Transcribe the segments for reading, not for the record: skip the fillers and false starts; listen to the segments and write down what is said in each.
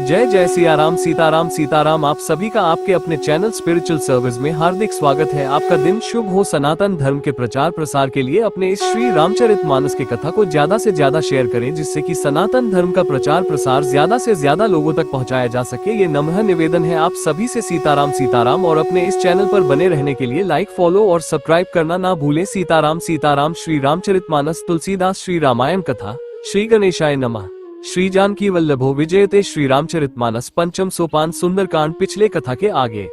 जय जय सियाराम सीताराम सीताराम। आप सभी का आपके अपने चैनल स्पिरिचुअल सर्विस में हार्दिक स्वागत है। आपका दिन शुभ हो। सनातन धर्म के प्रचार प्रसार के लिए अपने इस श्री रामचरितमानस की कथा को ज्यादा से ज्यादा शेयर करें, जिससे कि सनातन धर्म का प्रचार प्रसार ज्यादा से ज्यादा लोगों तक पहुंचाया जा सके। ये नम्र निवेदन है आप सभी से। सीताराम सीताराम। और अपने इस चैनल पर बने रहने के लिए लाइक, फॉलो और सब्सक्राइब करना ना भूलें। सीताराम सीताराम। श्री रामचरितमानस तुलसीदास श्री रामायण कथा। श्री गणेशाय नमः। श्री जानकी वल्लभो विजयते। श्री रामचरितमानस पंचम सोपान सुंदरकांड। पिछले कथा के आगे।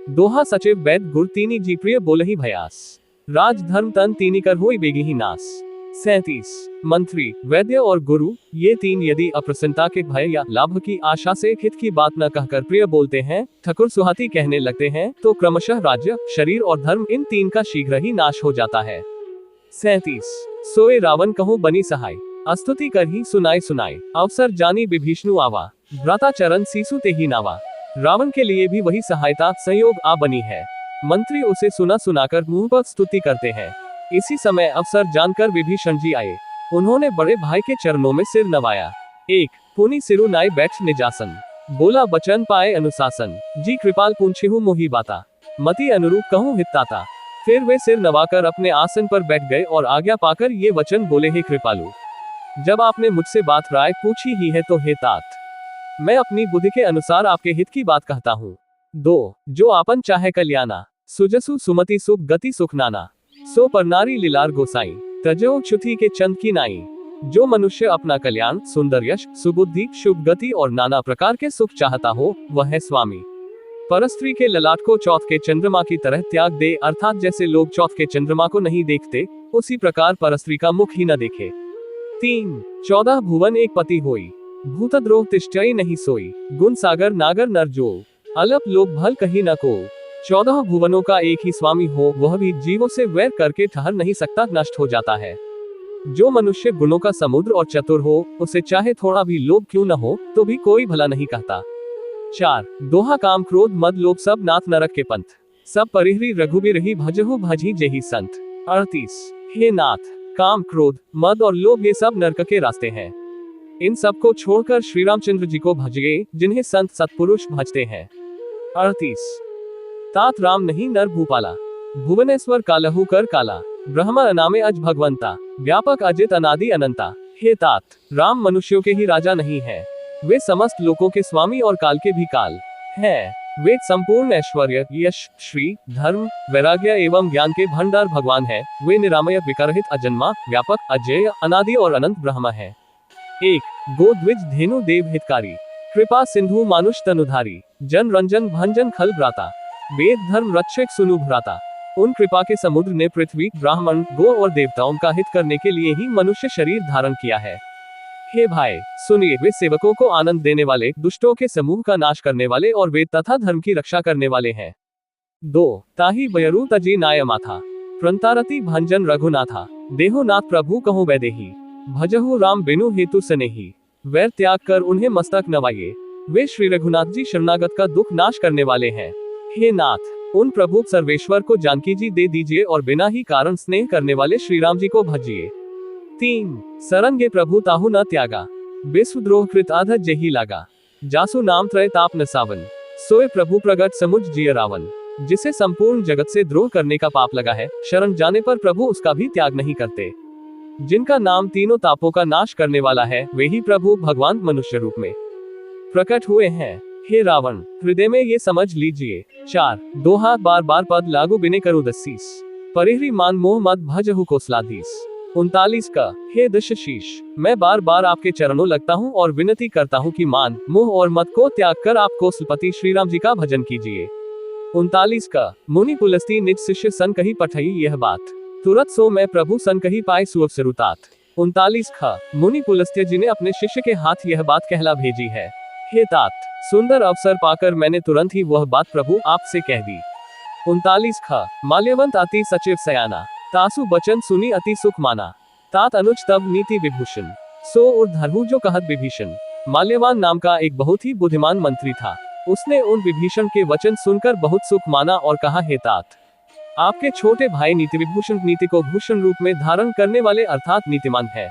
दोहा सचिव वैद गुर तीनी जी प्रिय बोलहि भयास, राज धर्म तन तीनी कर होई बेगी ही नास। 37। मंत्री, वैद्य और गुरु, ये तीन यदि अप्रसन्नता के भय या लाभ की आशा से हित की बात न कहकर प्रिय बोलते हैं, ठकुर सुहाती कहने लगते हैं, तो क्रमशः राज्य, शरीर और धर्म इन तीन का शीघ्र ही नाश हो जाता है। 37। सोए रावण कहूं बनी सहाय, अस्तुति कर ही सुनाए सुनाए। अवसर जानी विभीषणु आवा, भ्राता चरण सीसु ते ही नावा। रावण के लिए भी वही सहायता संयोग आ बनी है। मंत्री उसे सुना सुनाकर मुंह पर स्तुति करते हैं। इसी समय अवसर जानकर विभीषण जी आए। उन्होंने बड़े भाई के चरणों में सिर नवाया। 1। पुनि सिरु नाय बैठ निजासन, बोला बचन पाए अनुशासन। जी कृपाल पूछिहु मोहि बाता, मति अनुरूप कहूं हिताता। फिर वे सिर नवाकर अपने आसन पर बैठ गए और आज्ञा पाकर ये वचन बोले, हे कृपालु, जब आपने मुझसे बात राय पूछी ही है तो हे तात, मैं अपनी बुद्धि के अनुसार आपके हित की बात कहता हूँ। 2। जो आपन चाहे कल्याणा, सुजसु सुमति सुख गति सुख नाना। सो पर नारी लीलार गोसाई, तजो क्षुति के चंद की नाई। जो मनुष्य अपना कल्याण, सुंदर यश, सुबुद्धि, शुभ गति और नाना प्रकार के सुख चाहता हो, वह है स्वामी। परस्त्री के ललाट को चौथ के चंद्रमा की तरह त्याग दे, अर्थात जैसे लोग चौथ के चंद्रमा को नहीं देखते, उसी प्रकार परस्त्री का मुख ही न देखे। 3। 14 भुवन एक पति होई, भूतद्रोह तिष्ठई नहीं सोई। गुण सागर नागर नर जो, अलप लोभ भल कहीं न को। 14 भुवनों का एक ही स्वामी हो, वह भी जीवों से वैर करके ठहर नहीं सकता, नष्ट हो जाता है। जो मनुष्य गुणों का समुद्र और चतुर हो, उसे चाहे थोड़ा भी लोभ क्यों न हो, तो भी कोई भला नहीं कहता। 4। दोहा काम क्रोध मद लोभ सब नाथ नरक के पंथ, सब परिहरी रघुबीरहि भजहु भजहि जेहि संत। 38। हे नाथ, काम क्रोध मद और लोभ ये सब नरक के रास्ते हैं। इन सब को छोड़कर श्री रामचंद्र जी को भजिए, जिन्हें संत सत्पुरुष भजते हैं। 38। तात राम नहीं नर भूपाला, भुवनेश्वर कालहु कर काला। ब्रह्म अनामे अज भगवंता, व्यापक अजित अनादि अनंता। हे तात, राम मनुष्यों के ही राजा नहीं है, वे समस्त लोकों के स्वामी और काल के भी काल हैं। वे संपूर्ण ऐश्वर्य, यश, श्री, धर्म, वैराग्य एवं ज्ञान के भंडार भगवान है। वे निरामय, विकारहित, अजन्मा, व्यापक, अजेय, अनादि और अनंत ब्रह्म है। 1। गो द्विज धेनु देव हितकारी, कृपा सिंधु मानुष तनुधारी। जन रंजन भंजन खल भ्राता, वेद धर्म रक्षक सुनु भ्राता। उन कृपा के समुद्र ने पृथ्वी, ब्राह्मण, गो और देवताओं का हित करने के लिए ही मनुष्य शरीर धारण किया है। हे भाई सुनिए, वे सेवकों को आनंद देने वाले, दुष्टों के समूह का नाश करने वाले और वेद तथा धर्म की रक्षा करने वाले हैं। 2। ताहि बयरु तजी नाय माथा, प्रंतारति भंजन रघुनाथा। देहु नाथ प्रभु कहूं वैदेही, भजहु राम बिनु हेतु सनेही। वैर त्याग कर उन्हें मस्तक नवाइए, वे श्री रघुनाथ जी शरणागत का दुख नाश करने वाले हैं। हे नाथ, उन प्रभु सर्वेश्वर को जानकी जी दे दीजिए और बिना ही कारण स्नेह करने वाले श्री राम जी को भजिए। 3। सरन गे प्रभु ताहु न त्यागा, विश्वद्रोह कृत आधत जेहि लागा। जासु नाम त्रय ताप न सावन, सोए प्रभु प्रगट समुझ जिय रावण। जिसे संपूर्ण जगत से द्रोह करने का पाप लगा है, शरण जाने पर प्रभु उसका भी त्याग नहीं करते। जिनका नाम तीनों तापों का नाश करने वाला है, वे ही प्रभु भगवान मनुष्य रूप में प्रकट हुए हैं। हे रावण, हृदय में ये समझ लीजिए। 4। दोहा बार बार पद लागू बिने करु दसीस, परिहरी मान मोह मद भजहु कोसलाधीस। 39 का, हे दशशीष, मैं बार बार आपके चरणों लगता हूँ और विनती करता हूँ कि मान, मोह और मत को त्याग कर आप कोसलपति श्री राम जी का भजन कीजिए। 39 का, मुनि पुलस्ती निज शिष्य सन कही पठई यह बात, तुरत सो मैं प्रभु सन कही पाए सुअवसरुतात। 39 का, मुनि पुलस्त्य जी ने अपने शिष्य के हाथ यह बात कहला भेजी है। हे तात, सुंदर अवसर पाकर मैंने तुरंत ही वह बात प्रभु आपसे कह दी। 39 का, माल्यवंत अति सचिव सयाना, तासु बचन सुनी अति सुख माना। तात अनुज तब नीति विभूषण, सो उर्धरहु जो कहत विभीषण। माल्यवान नाम का एक बहुत ही बुद्धिमान मंत्री था। उसने उन विभीषण के वचन सुनकर बहुत सुख माना और कहा, हे तात, आपके छोटे भाई नीति विभूषण नीति को भूषण रूप में धारण करने वाले अर्थात नीतिमान है।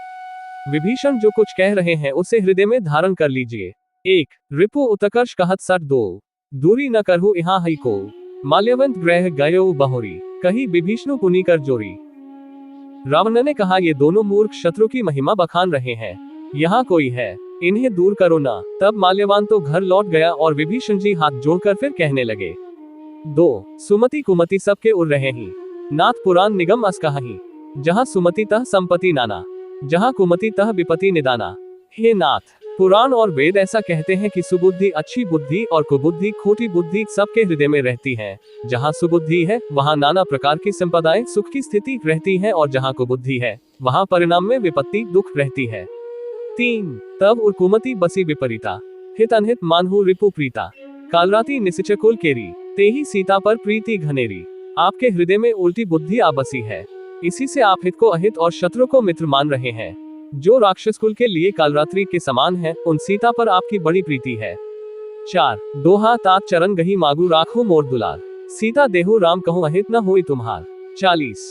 विभीषण जो कुछ कह रहे हैं उसे हृदय में धारण कर लीजिए। एक रिपु उत्कर्ष कहत सट दो, दूरी न करहु यहाँ हई को, माल्यवंत ग्रह गयो बहोरी, कही विभीषणु पुनि कर जोरी। रावण ने कहा, ये दोनों मूर्ख शत्रु की महिमा बखान रहे हैं, यहाँ कोई है, इन्हें दूर करो ना। तब माल्यवान तो घर लौट गया और विभीषण जी हाथ जोड़कर फिर कहने लगे। 2 सुमति कुमति सबके उर रहे ही, नाथ पुराण निगम अस कहाही, जहाँ सुमति तह संपत्ति नाना, जहाँ कुमति तह विपत्ति निदाना। हे नाथ, पुराण और वेद ऐसा कहते हैं कि सुबुद्धि अच्छी बुद्धि और कुबुद्धि खोटी बुद्धि सबके हृदय में रहती है। जहाँ सुबुद्धि है वहाँ नाना प्रकार की संपदाएं सुख की स्थिति रहती है, और जहाँ कुबुद्धि है वहाँ परिणाम में विपत्ति दुख रहती है। 3 तब उर कुमति बसी विपरीता, हित अनहित मानहु रिपु प्रीता, कालराति निसिच कुल केरी, तेही सीता पर प्रीति घनेरी। आपके हृदय में उल्टी बुद्धि आ बसी है, इसी से आप हित को अहित और शत्रु को मित्र मान रहे हैं। जो राक्षस कुल के लिए कालरात्रि के समान है, उन सीता पर आपकी बड़ी प्रीति है। 4 दोहा तात चरण गही मागू राखो मोर दुलार, सीता देहु राम कहूँ अहित न हुई तुम्हार। 40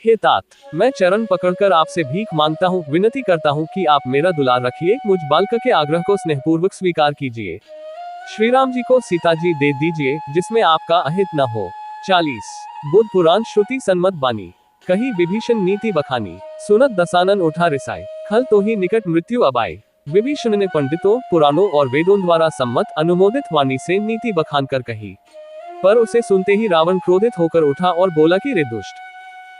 हे तात, मैं चरण पकड़कर आपसे भीख मांगता हूँ, विनती करता हूँ कि आप मेरा दुलार रखिए, मुझ बालक के आग्रह को स्नेहपूर्वक स्वीकार कीजिए। श्री राम जी को सीता जी दे दीजिए, जिसमें आपका अहित न हो। 40 बुद्ध पुराण श्रुति सन्मत बानी, कही विभीषण नीति बखानी, सुनत दसानन उठा रिसाई, खल तो ही निकट मृत्यु अबाई। विभीषण ने पंडितों पुराणों और वेदों द्वारा सम्मत अनुमोदित वाणी से नीति बखान कर कही, पर उसे सुनते ही रावण क्रोधित होकर उठा और बोला कि रे दुष्ट,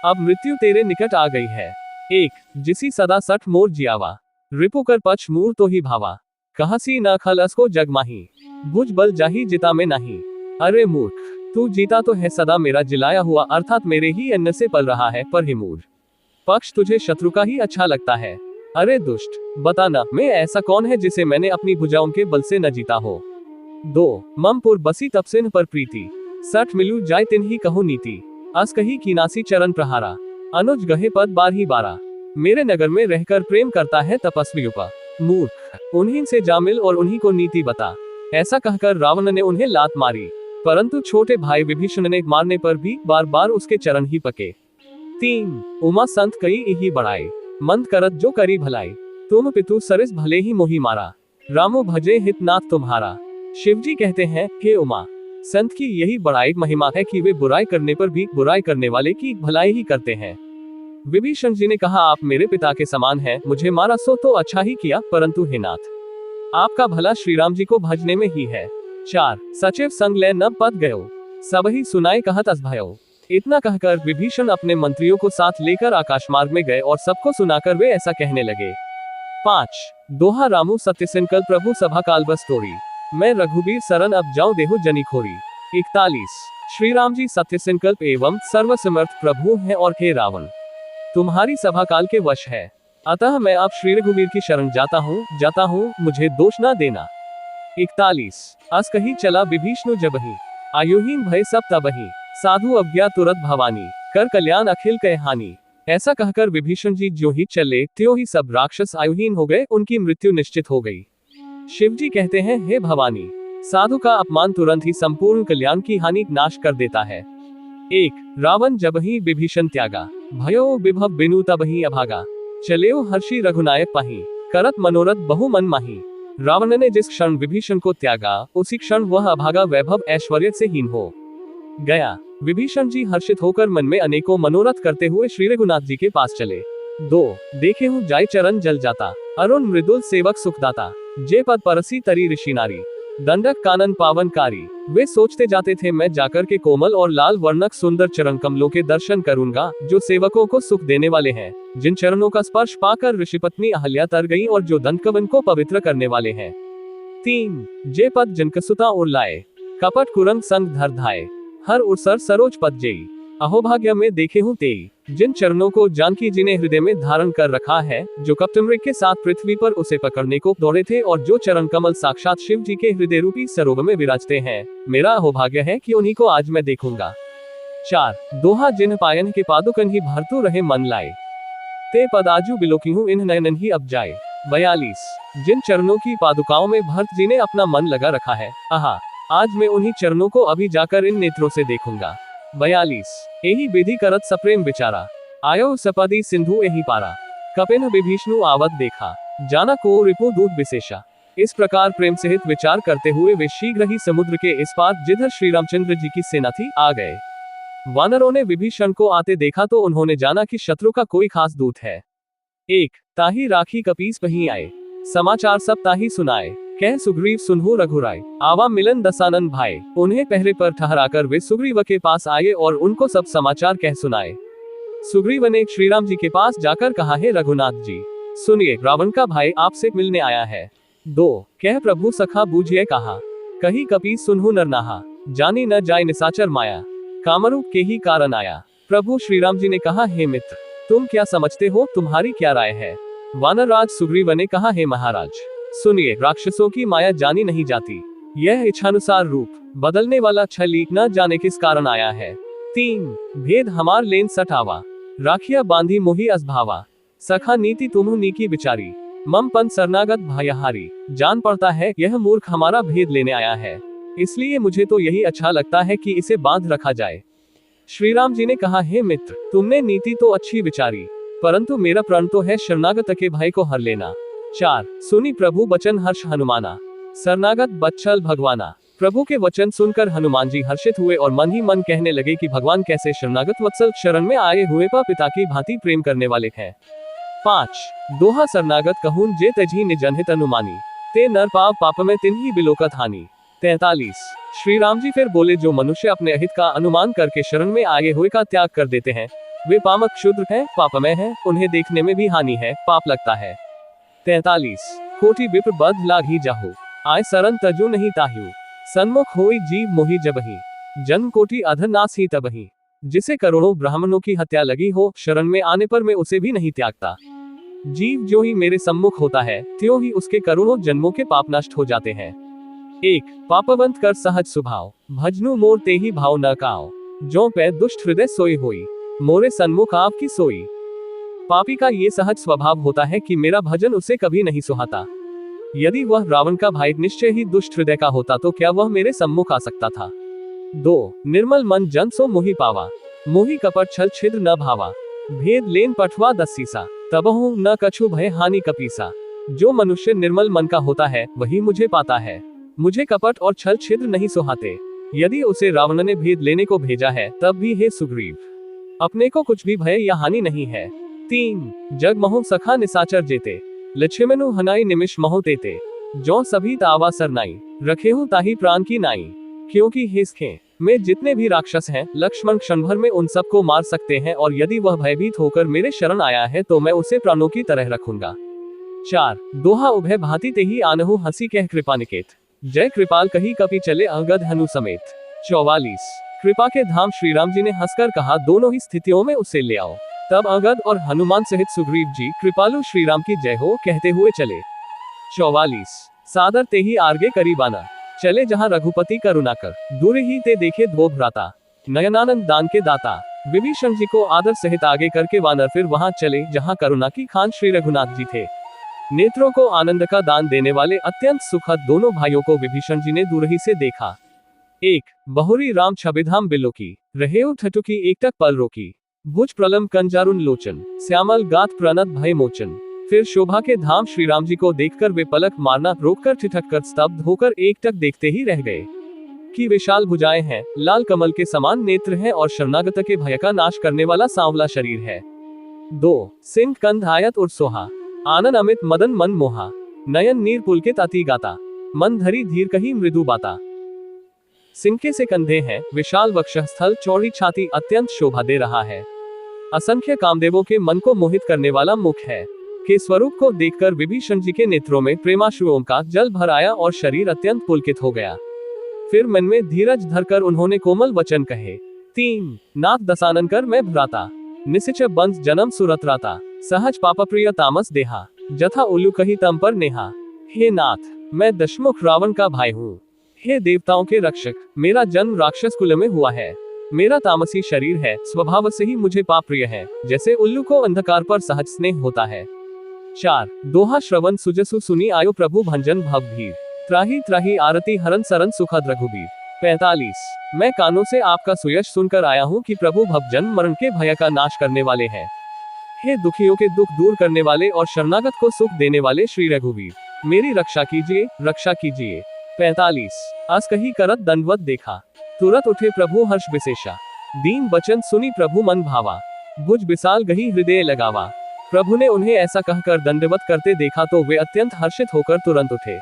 अब मृत्यु तेरे निकट आ गई है। 1 जिसी सदा सठ मोर जियावा, रिपु कर पक्ष मूर तो ही भावा, कहसी न खल असको जग माही, भुज बल जाही जिता में नहीं। अरे मूर्ख, तू जीता तो है सदा मेरा जिलाया हुआ, अर्थात मेरे ही अन्न से पल रहा है, पर हे मूर्ख, पक्ष तुझे शत्रु का ही अच्छा लगता है। अरे दुष्ट, बताना मैं ऐसा कौन है जिसे मैंने अपनी भुजाओं के बल से न जीता हो। 2 ममपुर बसी तपसिन पर प्रीति, सठ मिलू जाय तिन ही कहूँ नीति, अस कही कीनासी चरण प्रहारा, अनुज गहे पद बार ही बारा। मेरे नगर में रहकर प्रेम करता है तपस्वी उपा, मूर्ख, उन्हीं से जा मिल और उन्हीं को नीति बता। ऐसा कहकर रावण ने उन्हें लात मारी, परंतु छोटे भाई विभीषण ने मारने पर भी बार बार उसके चरण ही पके। 3 उमा संत कई ही बढ़ाए, मंद करत जो करी भलाई, तुम पितु सरिस भले ही मोही मारा, रामो भजे हित नाथ तुम्हारा। शिवजी कहते हैं, हे उमा, संत की यही बड़ाई महिमा है कि वे बुराई करने पर भी बुराई करने वाले की भलाई ही करते हैं। विभीषण जी ने कहा, आप मेरे पिता के समान हैं, मुझे मारा सो तो अच्छा ही किया, परंतु हे नाथ, आपका भला श्री राम जी को भजने में ही है। 4 सचिव संग ले न पद गयो, सब ही सुनाई कहत अस भयो। इतना कहकर विभीषण अपने मंत्रियों को साथ लेकर आकाश मार्ग में गए और सबको सुनाकर वे ऐसा कहने लगे। 5 दोहा रामू सत्य संकल्प प्रभु सभा काल बस तोड़ी, मैं रघुबीर सरन अब जाऊं देहु जनी खोरी। 41 श्री राम जी सत्य संकल्प एवं सर्वसमर्थ प्रभु हैं, और हे रावण, तुम्हारी सभा काल के वश है, अतः मैं अब श्री रघुवीर की शरण जाता हूँ, मुझे दोष न देना। 41 अस कही चला विभीषणु जबहि, आयुहीन भय सब तबहि, साधु अज्ञा तुरत भवानी, कर कल्याण अखिल कह हानि। ऐसा कहकर विभीषण जी ज्यों ही चले त्यों ही सब राक्षस आयुहीन हो गए, उनकी मृत्यु निश्चित हो गई। शिव जी कहते हैं, हे भवानी, साधु का अपमान तुरंत ही संपूर्ण कल्याण की हानि नाश कर देता है। 1 रावण जबहि विभीषण त्यागा, भयो विभव बिनु तबहि अभागा, चलेओ हर्षि रघुनायक पाही, करत मनोरथ बहु मन माही। रावण ने जिस क्षण विभीषण को त्यागा, उसी क्षण वह अभागा वैभव ऐश्वर्य से हीन हो गया। विभीषण जी हर्षित होकर मन में अनेकों मनोरथ करते हुए श्री रघुनाथ जी के पास चले। 2 देखे हूँ जाय चरण जल जाता, अरुण मृदुल सेवक सुखदाता, जे पद परसी तरी ऋषि नारी, दंडक कानन पावनकारी। वे सोचते जाते थे, मैं जाकर के कोमल और लाल वर्णक सुंदर चरण कमलों के दर्शन करूंगा, जो सेवकों को सुख देने वाले हैं, जिन चरणों का स्पर्श पाकर ऋषिपत्नी अहल्या तर गई और जो दंडकवन को पवित्र करने वाले हैं। 3 जे पद जनकसुता उर लाए, कपट कुरंग संग धर धाये, हर उर्सर सरोज पद जेई, अहोभाग्य में देखे हूँ तेई। जिन चरणों को जानकी जी ने हृदय में धारण कर रखा है, जो कपटमृग के साथ पृथ्वी पर उसे पकड़ने को दौड़े थे, और जो चरण कमल साक्षात शिव जी के हृदय रूपी सरोवर में विराजते हैं, मेरा अहोभाग्य है कि उन्हीं को आज मैं देखूंगा। 4 दोहा जिन पायन के पादुकन ही भरतु रहे मन लाए, ते पदाजू बिलोकी हूँ इन नयनन ही अब जाए। 42 जिन चरणों की पादुकाओं में भरत जी ने अपना मन लगा रखा है, आहा, आज मैं उन्हीं चरणों को अभी जाकर इन नेत्रों से देखूंगा। 42 एही विधि करत सप्रेम बिचारा, आयो सपदी सिंधु एही पारा, कपिन विभीषणु आवत देखा, जाना को रिपु दूत विशेषा। इस प्रकार प्रेम सहित विचार करते हुए वे शीघ्र ही समुद्र के इस पार, जिधर श्री रामचंद्र जी की सेना थी, आ गए। वानरों ने विभीषण को आते देखा तो उन्होंने जाना कि शत्रु का कोई खास दूत है। एक ताही राखी कपीस वहीं आए, समाचार सब ताही सुनाए, कह सुग्रीव सुनहु रघुराय, आवा मिलन दसानन भाई। उन्हें पहरे पर ठहराकर वे सुग्रीव के पास आए और उनको सब समाचार कह सुनाए। सुग्रीव ने श्री राम जी के पास जाकर कहा, है रघुनाथ जी सुनिए, रावण का भाई आपसे मिलने आया है। 2 कह प्रभु सखा बूझिए कहा, कही कपीस सुनहु नरनाहा, जानी न जाय निसाचर माया, कामरूप के ही कारण आया। प्रभु श्री राम जी ने कहा, हे मित्र तुम क्या समझते हो, तुम्हारी क्या राय है। वानरराज सुग्रीव ने कहा, हे महाराज सुनिए, राक्षसों की माया जानी नहीं जाती, यह इच्छानुसार रूप बदलने वाला छल न जाने किस कारण आया है। 3 भेद हमार लेन सठावा, राखिया बांधी मोही असभावा, सखा नीति तुम्हु नीकी विचारी, मम पन शरणागत भयहारी। जान पड़ता है यह मूर्ख हमारा भेद लेने आया है, इसलिए मुझे तो यही अच्छा लगता है कि इसे बांध रखा जाए। श्री राम जी ने कहा, हे मित्र तुमने नीति तो अच्छी विचारी, परंतु मेरा प्रण तो है शरणागत के भय को हर लेना। 4 सुनी प्रभु वचन हर्ष हनुमाना, शरणागत बच्छल भगवाना। प्रभु के वचन सुनकर हनुमान जी हर्षित हुए और मन ही मन कहने लगे कि भगवान कैसे शरणागत वत्सल शरण में आए हुए पिता की भांति प्रेम करने वाले हैं। 5 दोहा शरणागत कहून जे तजी निजनहित अनुमानी, ते नर पाप पाप में तिन्ही बिलोकत हानि। 43 श्री राम जी फिर बोले, जो मनुष्य अपने अहित का अनुमान करके शरण में आए हुए का त्याग कर देते हैं, वे पामक क्षुद्र हैं, पापमय हैं, उन्हें देखने में भी हानि है, पाप लगता है। 43 कोटि विप्र बद्ध लागी जाहु, आय शरण तजु नहीं ताहु, सन्मुख होई जीव मोहि जबहि, जन्म कोटि अधर नास ही तबहि। जिसे करोड़ों ब्राह्मणों की हत्या लगी हो, शरण में आने पर मैं उसे भी नहीं त्यागता। जीव जो ही मेरे सम्मुख होता है, त्यों ही उसके करोड़ों जन्मों के पाप नष्ट हो जाते हैं। 1 पापवंत कर सहज स्वभाव, भजनु मोर ते ही भाव न काओ, जो पै दुष्ट हृदय सोई होई, मोरे सन्मुख आपकी सोई। पापी का ये सहज स्वभाव होता है कि मेरा भजन उसे कभी नहीं सुहाता। यदि वह रावण का भाई निश्चय ही दुष्ट हृदय का होता तो क्या वह मेरे सम्मुख आ सकता था। 2 निर्मल मन जन सो मोहि पावा, मोहि कपट छल छिद्र न भावा, भेद लेन पठवा दसीसा, तबहु न कछु भय हानि कपीसा। जो मनुष्य निर्मल मन का होता है वही मुझे पाता है, मुझे कपट और छल छिद्र नहीं सुहाते। यदि उसे रावण ने भेद लेने को भेजा है तब भी हे सुग्रीव, अपने को कुछ भी भय या हानि नहीं है। 3 जग महो सखा निसाचर जेते, लक्ष्मणु हनाई निमिष महो तेते, जो सभी तावा सरनाई, रखेहु ताही प्राण की नाई। क्योंकि हिसके में जितने भी राक्षस हैं, लक्ष्मण क्षण भर में उन सबको मार सकते हैं, और यदि वह भयभीत होकर मेरे शरण आया है तो मैं उसे प्राणों की तरह रखूंगा। 4 दोहा उभय भांति ते ही आनहु हंसी कह कृपा निकेत, जय कृपाल कही कपि चले अंगद हनु समेत। 44 कृपा के धाम श्री राम जी ने हंसकर कहा, दोनों ही स्थितियों में उसे ले आओ। तब अंगद और हनुमान सहित सुग्रीव जी कृपालु श्री राम की जय हो कहते हुए चले। 44 सादर ते ही आर्गे करीबाना, चले जहां रघुपति करुणाकर, दूर ही ते देखे दो भ्राता, नयनानंद दान के दाता। विभीषण जी को आदर सहित आगे करके वानर फिर वहां चले जहां करुणा की खान श्री रघुनाथ जी थे। नेत्रों को आनंद का दान देने वाले अत्यंत सुखद दोनों भाइयों को विभीषण जी ने दूर ही से देखा। 1 बहुरी राम छबिधाम बिलोकी, रहेउ ठटुकी एकटक पल रोकी, भुज प्रलम कंजारुन लोचन, श्यामल गात प्रणत भय मोचन। फिर शोभा के धाम श्री राम जी को देखकर वे पलक मारना रोककर ठिठक कर स्तब्ध होकर एकटक देखते ही रह गए। कि विशाल भुजाएं हैं, लाल कमल के समान नेत्र हैं और शरणागत के भय का नाश करने वाला सांवला शरीर है। 2 सिंह कंध आयत और सोहा, आनन अमित मदन मन मोहा, नयन नीर पुलकित अति गाता, मन धरी धीर कही मृदु बाता। सिंह से कंधे हैं, विशाल वक्षस्थल, चौड़ी छाती अत्यंत शोभा दे रहा है। असंख्य कामदेवों के मन को मोहित करने वाला मुख है। के स्वरूप को देखकर विभीषण जी के नेत्रों में प्रेमाश्रुओं का जल भर आया और शरीर अत्यंत पुलकित हो गया। फिर मन में धीरज धरकर उन्होंने कोमल वचन कहे। 3 नाथ दसानन कर मैं भ्राता, निसिच बंस जन्म सुरतराता, सहज पापप्रिय तामस देहा, जथा उल्लू कही तम पर नेहा। हे नाथ, मैं दशमुख रावण का भाई हूँ। हे देवताओं के रक्षक, मेरा जन्म राक्षस कुल में हुआ है। मेरा तामसी शरीर है, स्वभाव से ही मुझे पाप प्रिय है, जैसे उल्लू को अंधकार पर सहज स्नेह होता है। 4 दोहा श्रवण सुजसु सुनी आयो प्रभु भंजन भवभीर, त्राही त्राही आरती हरन सरन सुखद रघुबीर। 45 मैं कानों से आपका सुयश सुनकर आया हूँ कि प्रभु भवजन मरण के भय का नाश करने वाले हैं। हे दुखियों के दुख दूर करने वाले और शरणागत को सुख देने वाले श्री रघुवीर, मेरी रक्षा कीजिए, रक्षा कीजिए। 45 अस कही करत दंडवत देखा, तुरत उठे प्रभु हर्ष विशेषा। दीन बचन सुनी प्रभु मन भावा, भुज विशाल गही हृदय लगावा। प्रभु ने उन्हें ऐसा कहकर दंडवत करते देखा तो वे अत्यंत हर्षित होकर तुरंत उठे।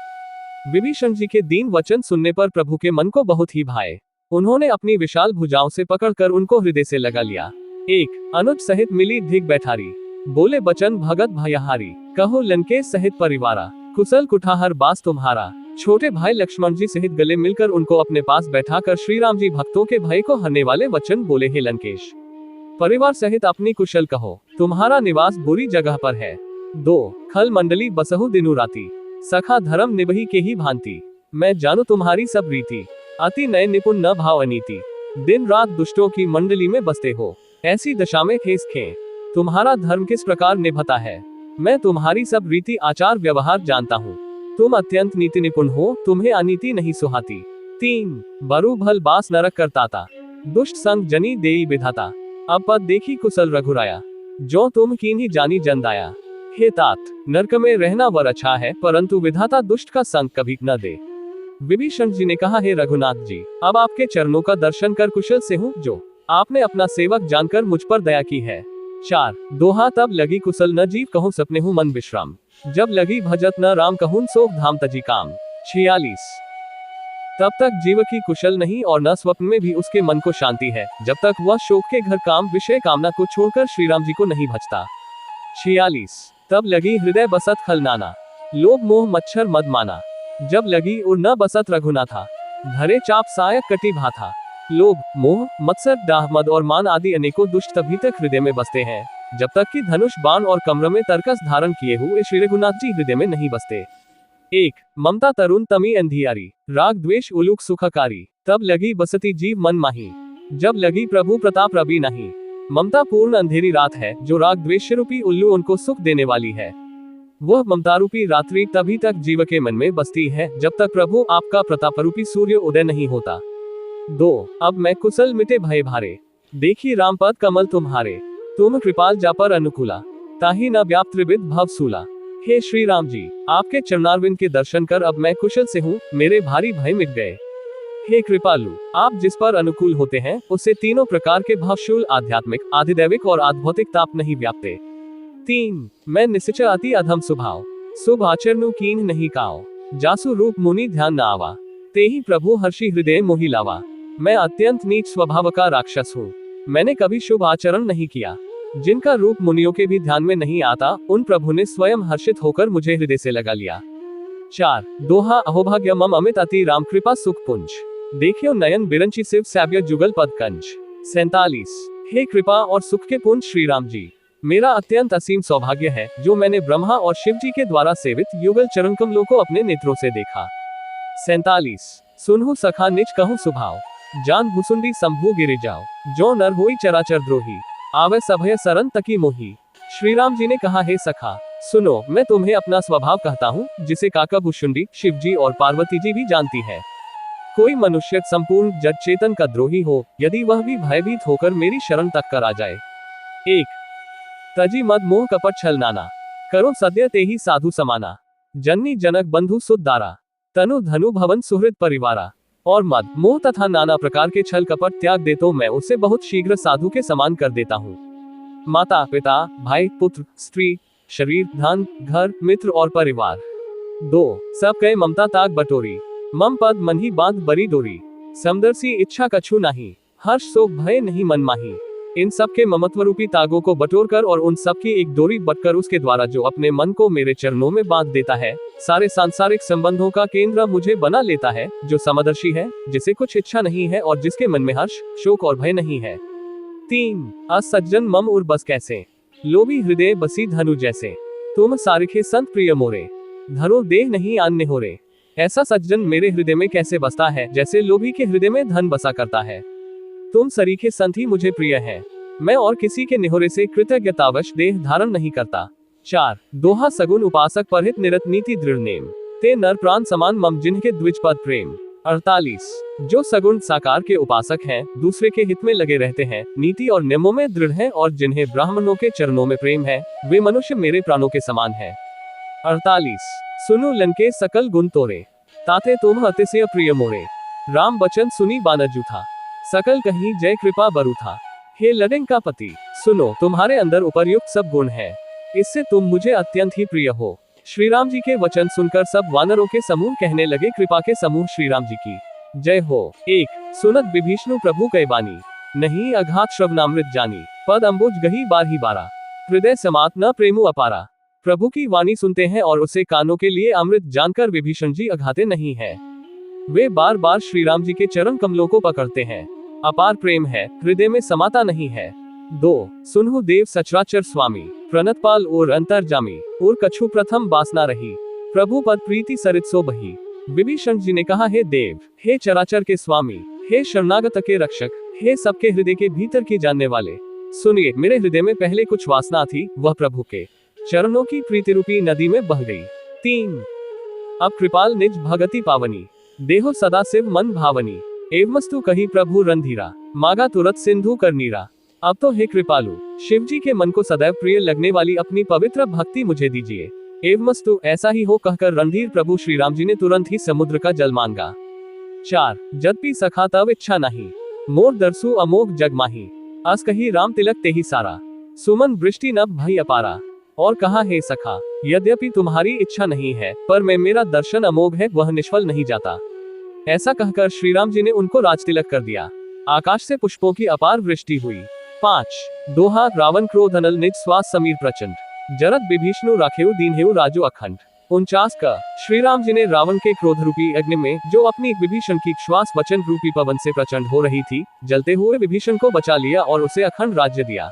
विभीषण जी के दीन वचन सुनने पर प्रभु के मन को बहुत ही भाए। उन्होंने अपनी विशाल भुजाओं से पकड़कर उनको हृदय से लगा लिया। एक अनुज सहित मिली धिक बैठारी, बोले बचन भगत भयहारी। कहो लंकेश सहित परिवारा, कुशल कुठाहर बास तुम्हारा। छोटे भाई लक्ष्मण जी सहित गले मिलकर उनको अपने पास बैठाकर श्री राम जी भक्तों के भय को हरने वाले वचन बोले, हे लंकेश, परिवार सहित अपनी कुशल कहो, तुम्हारा निवास बुरी जगह पर है। 2 खल मंडली बसहु दिनु राती, सखा धर्म निभही के ही भांति। मैं जानू तुम्हारी सब रीति, अति नय निपुण न भाव अनीति। दिन रात दुष्टों की मंडली में बसते हो, ऐसी दशा में खेस खे तुम्हारा धर्म किस प्रकार निभता है। मैं तुम्हारी सब रीति आचार व्यवहार जानता हूँ, तुम अत्यंत नीति निपुण हो, तुम्हें अनीति नहीं सुहाती। 3 बरु भल बास नरक करताता, दुष्ट संग जनी देई विधाता। अब पद देखी कुशल रघुराया, जो तुम कीन्ही जानी जनदाया। हे तात, नरक में रहना वर अच्छा है, परंतु विधाता दुष्ट का संग कभी न दे। विभीषण जी ने कहा, हे रघुनाथ जी, अब आपके चरणों का दर्शन कर कुशल से हूँ, जो आपने अपना सेवक जानकर मुझ पर दया की है। 4 दोहा तब लगी कुशल न जीव कहूँ सपने हूँ मन विश्राम, जब लगी भजत न राम कहूँ सोख धाम तजी काम। 46 तब तक जीव की कुशल नहीं और न स्वप्न में भी उसके मन को शांति है, जब तक वह शोक के घर काम विषय कामना को छोड़कर श्री राम जी को नहीं भजता। 46 तब लगी हृदय बसत खल नाना, लोभ मोह मच्छर मद माना। जब लगी उर न बसत रघुनाथा, धरे चाप सायक कटी भाथा। लोभ मोह मत्सर डाह मद और मान आदि अनेकों दुष्ट तभी तक हृदय में बसते हैं, जब तक कि धनुष बाण और कमर में तरकस धारण किए हुए श्री रघुनाथ जी हृदय में नहीं बसते। 1 ममता तरुण तमी अंधियारी, राग द्वेष उलूक सुखकारी। तब लगी बसती जीव मन माही, जब लगी प्रभु प्रताप रवि नहीं। ममता पूर्ण अंधेरी रात है, जो राग द्वेष रूपी उल्लू उनको सुख देने वाली है। वह ममता रूपी रात्रि तभी तक जीव के मन में बसती है, जब तक प्रभु आपका प्रताप रूपी सूर्य उदय नहीं होता। 2 अब मैं कुशल मिटे भय भारे, देखी राम पद कमल तुम्हारे। तुम कृपाल जा पर अनुकूला, ताहि न व्याप्त त्रिविध भव सूला। हे श्री राम जी, आपके चरणारविंद के दर्शन कर अब मैं कुशल से हूँ, मेरे भारी भय मिट गए। हे कृपालु, आप जिस पर अनुकूल होते हैं, उससे तीनों प्रकार के भवशूल आध्यात्मिक, आधिदैविक और आध्भौतिक ताप नहीं व्यापते। 3 मैं निश्चय अति अधम स्वभाव, शुभ आचरणु कीन नहीं काओ। जासु रूप मुनि ध्यान न आवा, तेहि प्रभु हर्षि हृदय मोहि लावा। मैं अत्यंत नीच स्वभाव का राक्षस हूँ, मैंने कभी शुभ आचरण नहीं किया। जिनका रूप मुनियों के भी ध्यान में नहीं आता, उन प्रभु ने स्वयं हर्षित होकर मुझे हृदय से लगा लिया। 4 दोहा अहोभाग्य मम अमित अति राम कृपा सुख पुंज, देखियो नयन बिरंची शिव सैव्य जुगल पद कंज। 47 हे कृपा और सुख के पुंज श्री राम जी, मेरा अत्यंत असीम सौभाग्य है, जो मैंने ब्रह्मा और शिव जी के द्वारा सेवित युगल चरण कमलों को अपने नेत्रों से देखा। 47 सुनहु सखा निज कहूँ सुभाव, जान भुसुंडी संभू गिरे जाओ। जो नर होई चराचर द्रोही, आवे सभय सरन तकी मोही। श्री राम जी ने कहा, हे सखा सुनो, मैं तुम्हें अपना स्वभाव कहता हूँ, जिसे काका भुसुंडी, शिव जी और पार्वती जी भी जानती है। कोई मनुष्य संपूर्ण जड़ चेतन का द्रोही हो, यदि वह भी भयभीत होकर मेरी शरण तक कर आ जाए। 1 तजी मद मोह कपट छल नाना, करो सद्य ते ही साधु समाना। जननी जनक बंधु सुदारा, तनु धनु भवन सुहृद परिवारा। और मद मोह तथा नाना प्रकार के छल कपट त्याग दे तो मैं उसे बहुत शीघ्र साधु के समान कर देता हूँ। माता पिता भाई पुत्र स्त्री शरीर धन घर मित्र और परिवार। 2 सब कहे ममता ताग बटोरी, मम पद मन ही बांध बरी डोरी। समदर्शी इच्छा कछु नहीं, हर्ष शोक भय नहीं मन माही। इन सब के ममत्व रूपी तागों को बटोर कर और उन सब की एक डोरी बटकर उसके द्वारा जो अपने मन को मेरे चरणों में बांध देता है, सारे सांसारिक संबंधों का केंद्र मुझे बना लेता है, जो समदर्शी है, जिसे कुछ इच्छा नहीं है और जिसके मन में हर्ष शोक और भय नहीं है। 3 असज्जन मम उर बस कैसे, लोभी हृदय बसी धनु जैसे। तुम सारिखे संत प्रिय मोरे, धरो देह नहीं अन्य हो रे। ऐसा सज्जन मेरे हृदय में कैसे बसता है, जैसे लोभी के हृदय में धन बसा करता है। तुम सरीखे संत ही मुझे प्रिय है, मैं और किसी के निहोरे से कृतज्ञतावश देह धारण नहीं करता। 4 दोहा सगुन उपासक परहित निरत नीति दृढ़ नेम, ते नर प्राण समान मम जिनके द्विज पद प्रेम। 48 जो सगुण साकार के उपासक हैं, दूसरे के हित में लगे रहते हैं, नीति और नियमों में दृढ़ हैं और जिन्हें ब्राह्मणों के चरणों में प्रेम है, वे मनुष्य मेरे प्राणों के समान हैं। 48 सुनु लंके सकल गुण तोरे, ताते तुम अतिशय प्रिय मोरे। राम बचन सुनी बानरजू था, सकल कहीं जय कृपा बरु था। हे लंका पति, सुनो तुम्हारे अंदर उपर्युक्त सब गुण है, इससे तुम मुझे अत्यंत ही प्रिय हो। श्री राम जी के वचन सुनकर सब वानरों के समूह कहने लगे, कृपा के समूह श्री राम जी की जय हो। एक सुनत विभीषणु प्रभु कै बानी, नहीं अघात श्रवणामृत जानी। पद अम्बुज गही बार ही बारा, हृदय समात न प्रेमु अपारा। प्रभु की वाणी सुनते हैं और उसे कानों के लिए अमृत जानकर विभीषण जी अघाते नहीं है। वे बार बार श्री राम जी के चरण कमलों को पकड़ते हैं, अपार प्रेम है, हृदय में समाता नहीं है। दो सुनहु देव सचराचर स्वामी, प्रणतपाल और अंतर्जामी, और कछु प्रथम बासना रही। प्रभु पद प्रीति सरित सो बही। विभीषण जी ने कहा, हे देव, हे चराचर के स्वामी, हे शरणागत के रक्षक, हे सबके हृदय के भीतर की जानने वाले, सुनिए, मेरे हृदय में पहले कुछ वासना थी, वह प्रभु के चरणों की प्रीति रूपी नदी में बह गई। तीन अब कृपाल निज भगति पावनी, देहो सदा शिव मन भावनी। एवमस्तु कही प्रभु रणधीरा, मागा तुरत सिंधु कर नीरा। अब तो हे कृपालु, शिव जी के मन को सदैव प्रिय लगने वाली अपनी पवित्र भक्ति मुझे दीजिए। एवमस्तु ऐसा ही हो कहकर रणधीर प्रभु श्री राम जी ने तुरंत ही समुद्र का जल मांगा। चार जदपि सखा तब इच्छा नहीं, मोर दरसु अमोघ जग माही। अस कही राम तिलक तेहि सारा, सुमन वृष्टि नभ भई अपारा। और कहा, हे सखा, यद्यपि तुम्हारी इच्छा नहीं है, पर मैं मेरा दर्शन अमोघ है, वह निष्फल नहीं जाता। ऐसा कहकर श्री राम जी ने उनको राज तिलक कर दिया। आकाश से पुष्पों की अपार वृष्टि हुई। 5 दोहा रावण क्रोध अनल निज श्वास समीर प्रचंड, जरत विभीषणु राखेउ दीनहेउ राजो अखंड। 49 का श्री राम जी ने रावण के क्रोध रूपी अग्नि में, जो अपनी विभीषण की श्वास वचन रूपी पवन से प्रचंड हो रही थी, जलते हुए विभीषण को बचा लिया और उसे अखंड राज्य दिया।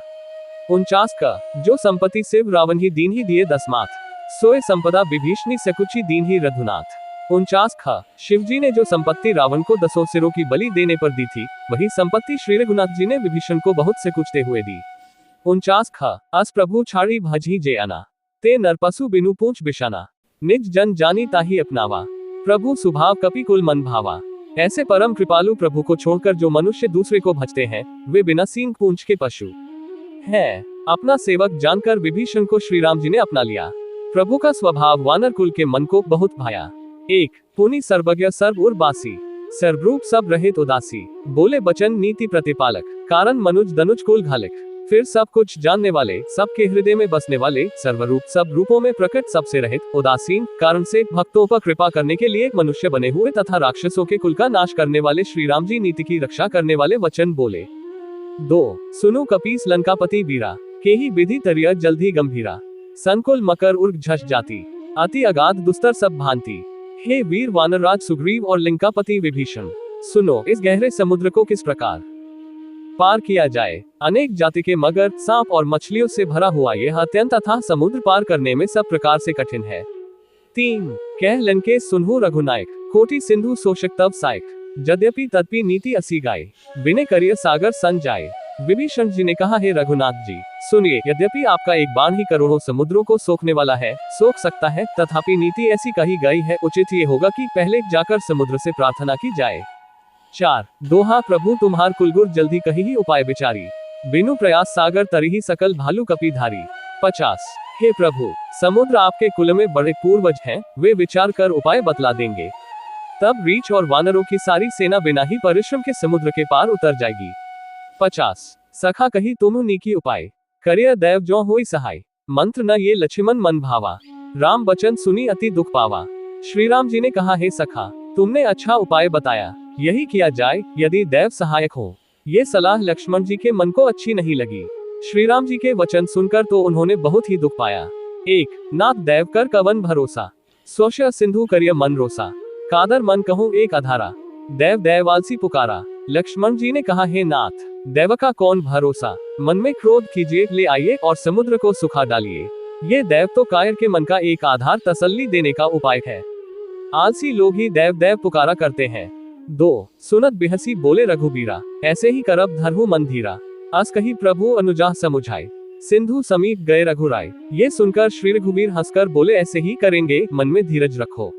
49 का जो संपत्ति शिव रावण ही दीन ही दिए दसमात, सोए संपदा विभीषणी सकुची दीन ही रघुनाथ। 49 खा शिवजी ने जो संपत्ति रावण को 10 सिरों की बलि देने पर दी थी, वही संपत्ति श्री रघुनाथ जी ने विभीषण को बहुत से कुचते हुए दी। 49 खा अस प्रभु छाड़ी भजी जे आना, ते नरपसु बिनु पूछ बिशाना। निज जन जानी ताही अपनावा, प्रभु सुभाव कपि कुल मन भावा। ऐसे परम कृपालु प्रभु को छोड़कर जो मनुष्य दूसरे को भजते हैं, वे बिना सींग पूंछ के पशु हैं। अपना सेवक जानकर विभीषण को श्री राम जी ने अपना लिया। प्रभु का स्वभाव वानर कुल के मन को बहुत भाया। 1 पुनि सर्वज्ञ सर्व उर बासी, सर्वरूप सब रहित उदासी। बोले बचन नीति प्रतिपालक, कारण मनुज दनुज कुल घालिक। फिर सब कुछ जानने वाले, सबके हृदय में बसने वाले, सर्वरूप सब रूपों में प्रकट, सबसे रहित, उदासीन, कारण से भक्तों पर कृपा करने के लिए मनुष्य बने हुए तथा राक्षसों के कुल का नाश करने वाले श्री राम जी नीति की रक्षा करने वाले वचन बोले। 2 सुनु कपीस लंकापति बीरा, केही विधि तरिया जल्दी गंभीरा। संकुल मकर उर्ग झस जाती, अति अगाध दुस्तर सब भांति। हे वीर वानरराज सुग्रीव और लंकापति विभीषण, सुनो, इस गहरे समुद्र को किस प्रकार पार किया जाए। अनेक जाति के मगर, सांप और मछलियों से भरा हुआ यह अत्यंत अथाह समुद्र पार करने में सब प्रकार से कठिन है। 3 कह लंके सुनहु रघुनायक, कोटि सिंधु शोषक तब सायक। यद्यपि तदपि नीति असी गाय, बिने करिय सागर सन जाए। विभीषण जी ने कहा, हे रघुनाथ जी, सुनिए, यद्यपि आपका एक बाण ही करोड़ों समुद्रों को सोखने वाला है, सोख सकता है, तथापि नीति ऐसी कही गई है, उचित ये होगा कि पहले जाकर समुद्र से प्रार्थना की जाए। 4 दोहा प्रभु तुम्हार कुलगुर जल्दी कही ही उपाय विचारी, बिनु प्रयास सागर तरिही सकल भालू कपि धारी। 50 हे प्रभु, समुद्र आपके कुल में बड़े पूर्वज हैं, वे विचार कर उपाय बतला देंगे। तब रीछ और वानरों की सारी सेना बिना ही परिश्रम के समुद्र के पार उतर जाएगी। 50 सखा कही तुम नीकी उपाय, करिय दैव जो होई सहाय। मंत्र न ये लक्ष्मण मन भावा, राम बचन सुनी अति दुख पावा। श्री राम जी ने कहा, हे सखा, तुमने अच्छा उपाय बताया, यही किया जाए, यदि दैव सहायक हो। ये सलाह लक्ष्मण जी के मन को अच्छी नहीं लगी। श्री राम जी के वचन सुनकर तो उन्होंने बहुत ही दुख पाया। 1 नाथ दैव कर कवन भरोसा, सोश सिंधु करिय मन रोसा। कादर मन कहूँ एक अधारा, दैव दैवालसी पुकारा। लक्ष्मण जी ने कहा, हे नाथ, दैव का कौन भरोसा, मन में क्रोध कीजिए, ले आइए और समुद्र को सुखा डालिए। ये दैव तो कायर के मन का एक आधार तसल्ली देने का उपाय है। आलसी लोग ही दैव दैव पुकारा करते हैं। 2 सुनत बिहसी बोले रघुबीरा, ऐसे ही करब धरहु मन धीरा। अस कही प्रभु अनुजाह समुझाए, सिंधु समीप गए रघुराय। ये सुनकर श्री रघुवीर हंसकर बोले, ऐसे ही करेंगे, मन में धीरज रखो।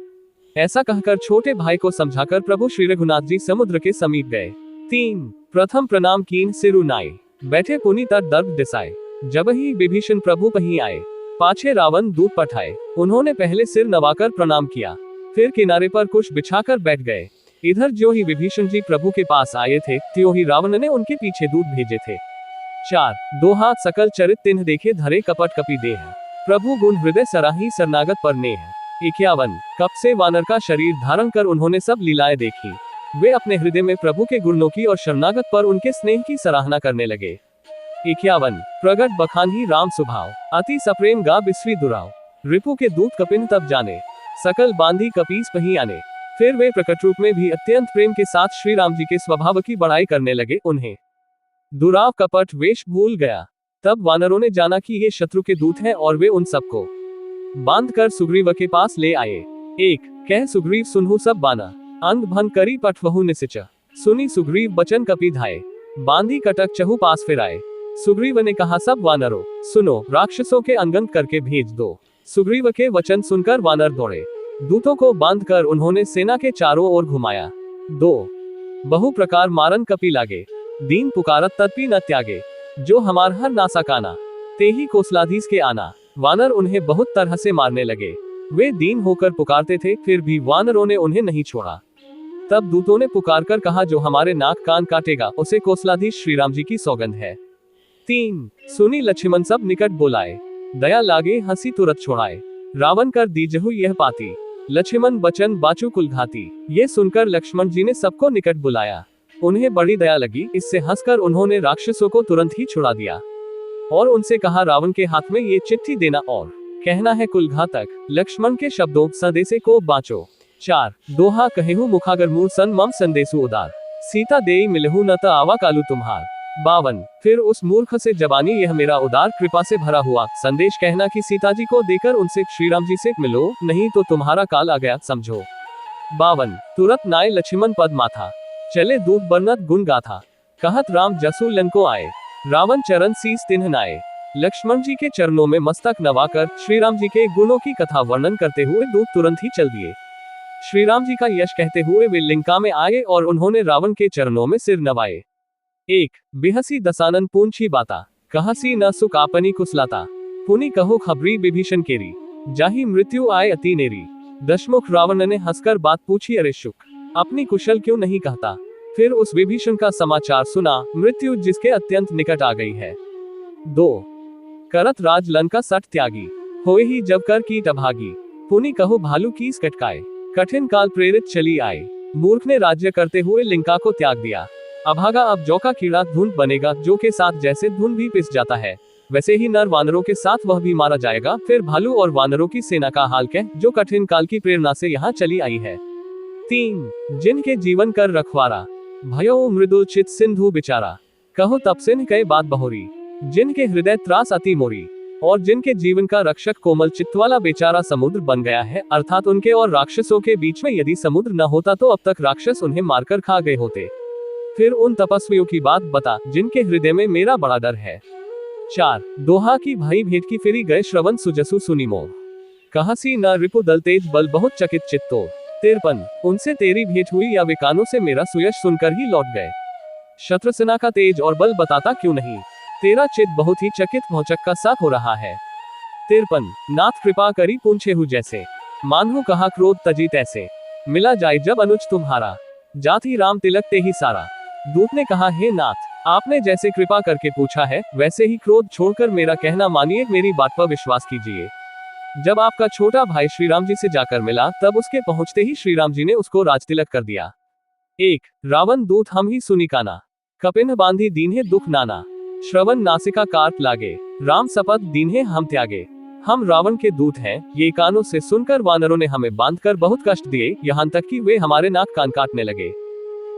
ऐसा कहकर छोटे भाई को समझाकर प्रभु श्री रघुनाथ जी समुद्र के समीप गए। 3 प्रथम प्रणाम कीन सिरु नाय, बैठे पुनि तर दर्भ दिसाए। जब ही विभीषण प्रभु पही आए, पाछे रावण दूत पठाए। उन्होंने पहले सिर नवाकर प्रणाम किया, फिर किनारे पर कुछ बिछाकर बैठ गए। इधर जो ही विभीषण जी प्रभु के पास आए थे, त्यों ही रावण ने उनके पीछे दूत भेजे थे। 4 दो हाथ सकल चरित तिन्ह देखे धरे कपट कपि देह, प्रभु गुण हृदय सराही शरणागत पर नेह। 51 कप से वानर का शरीर धारण कर उन्होंने सब लीलाएं देखी। वे अपने हृदय में प्रभु के गुणों की और शरणागत पर उनके स्नेह की सराहना करने लगे। 51 प्रगट बखान ही राम स्वभाव, अति सप्रेम गा बिस्वी दुराव, रिपु के दूत कपिन तब जाने, सकल बांधी कपीस पही आने। फिर वे प्रकट रूप में भी अत्यंत प्रेम के साथ श्री राम जी के स्वभाव की बड़ाई करने लगे। उन्हें दुराव कपट वेश भूल गया। तब वानरों ने जाना कि ये शत्रु के दूत हैं और वे उन सबको बांध कर सुग्रीव के पास ले आए। 1 कह सुग्रीव सुनहु सब बाना, अंग भन करी पठवहु निसिच, सुनी सुग्रीव बचन कपि धाये, बांधी कटक चहु पास फिराए। सुग्रीव ने कहा सब वानरों सुनो, राक्षसों के अंगन करके भेज दो। सुग्रीव के वचन सुनकर वानर दौड़े। दूतों को बांधकर उन्होंने सेना के चारों ओर घुमाया। 2 बहु प्रकार मारन कपि लागे, दीन पुकारत तत्पि न त्यागे, जो हमार हर नासा काना, ते ही कोसलाधीस के आना। वानर उन्हें बहुत तरह से मारने लगे। वे दीन होकर पुकारते थे, फिर भी वानरों ने उन्हें नहीं छोड़ा। तब दूतों ने पुकारकर कहा जो हमारे नाक कान काटेगा उसे कोसलाधीश श्री राम जी की सौगंध है। 3 सुनी लक्ष्मण सब निकट बुलाए, दया लागे हंसी तुरंत छोड़ाए, रावण कर दीजहु यह पाती, लक्ष्मण बचन बाचू कुलघाती। ये सुनकर लक्ष्मण जी ने सबको निकट बुलाया। उन्हें बड़ी दया लगी, इससे हंसकर उन्होंने राक्षसों को तुरंत ही छुड़ा दिया और उनसे कहा रावण के हाथ में ये चिट्ठी देना और कहना है कुलघातक, लक्ष्मण के शब्दों संदेशे को बाँचो। 4 दोहा कहेहु मुखागर मूर सन मम संदेशु उदार, सीता देई मिलहु न त आवा कालू तुम्हार। 52 फिर उस मूर्ख से जबानी यह मेरा उदार कृपा से भरा हुआ संदेश कहना कि सीता जी को देकर उनसे श्री राम जी से मिलो, नहीं तो तुम्हारा काल आ गया समझो। 52 तुरंत नाय लक्ष्मण पद माथा, चले दूत बरनत गुण गाथा, कहत राम जसु लन को आए, रावण चरण शीस तिन्ह नाए। लक्ष्मण जी के चरणों में मस्तक नवाकर श्री राम जी के गुणों की कथा वर्णन करते हुए दूत तुरंत ही चल दिए। श्री राम जी का यश कहते हुए वे लंका में आए और उन्होंने रावण के चरणों में सिर नवाए। 1 बिहसी दसानन पूंछी बाता, कहसी न सुख आपनी कुसलाता, पुनि कहो खबरी विभीषण केरी, जाही मृत्यु आए अति नेरी। दशमुख रावण ने हंसकर बात पूछी, अरे शुक, अपनी कुशल क्यों नहीं कहता। फिर उस विभीषण का समाचार सुना, मृत्यु जिसके अत्यंत निकट आ गई है। 2 करत राज लंका सठ त्यागी, होए ही जब कर कीट अभागी, पुनि कहो भालू कीस कटकाए, कठिन काल प्रेरित चली आए। मूर्ख ने राज्य करते हुए लंका को त्याग दिया। अभागा अब जौ का कीड़ा धुंध बनेगा, जो के साथ जैसे धुंध भी पिस जाता है वैसे ही नर वानरों के साथ वह भी मारा जाएगा। फिर भालू और वानरों की सेना का हाल कह, जो कठिन काल की प्रेरणा से यहाँ चली आई है। 3 जिनके जीवन कर रखवारा, भयो मृदुल चित सिंधु बिचारा, कहो तप सिंह कई बात बहोरी, जिनके हृदय त्रास अति मोरी, और जिनके जीवन का रक्षक कोमल चित्त वाला बेचारा समुद्र बन गया है। अर्थात उनके और राक्षसों के बीच में यदि समुद्र न होता तो अब तक राक्षस उन्हें मारकर खा गए होते। फिर उन तपस्वियों की बात बता जिनके हृदय में मेरा बड़ा डर है। 4 दोहा की भाई भेंट की फिरी गए श्रवण सुजसु सुनी मोह, कहसी न रिपु दल तेज बल बहुत चकित चित्तो। 53 उनसे तेरी भेंट हुई या वे कानों से मेरा सुयश सुनकर ही लौट गए। शत्रुसेना का तेज और बल बताता क्यों नहीं, तेरा चित्त बहुत ही चकित भौचक्का सा हो रहा है। 53 नाथ कृपा करी पूछेहु जैसे, मानहु कहा क्रोध तजी तैसे, मिला जाए जब अनुज तुम्हारा, जाति राम तिलक ते ही सारा। दूत ने कहा, हे नाथ, आपने जैसे कृपा करके पूछा है वैसे ही क्रोध छोड़कर मेरा कहना मानिए, मेरी बात पर विश्वास कीजिए। जब आपका छोटा भाई श्री राम जी से जाकर मिला तब उसके पहुंचते ही श्री राम जी ने उसको राजतिलक कर दिया। 1 रावण दूत हम ही सुनी काना, कपिन बांधी दीन्हे दुख नाना, श्रवण नासिका कार्त लागे, राम शपथ दीन्हे हम त्यागे। हम रावण के दूत हैं, ये कानों से सुनकर वानरों ने हमें बांधकर बहुत कष्ट दिए, यहाँ तक कि वे हमारे नाक कान काटने लगे।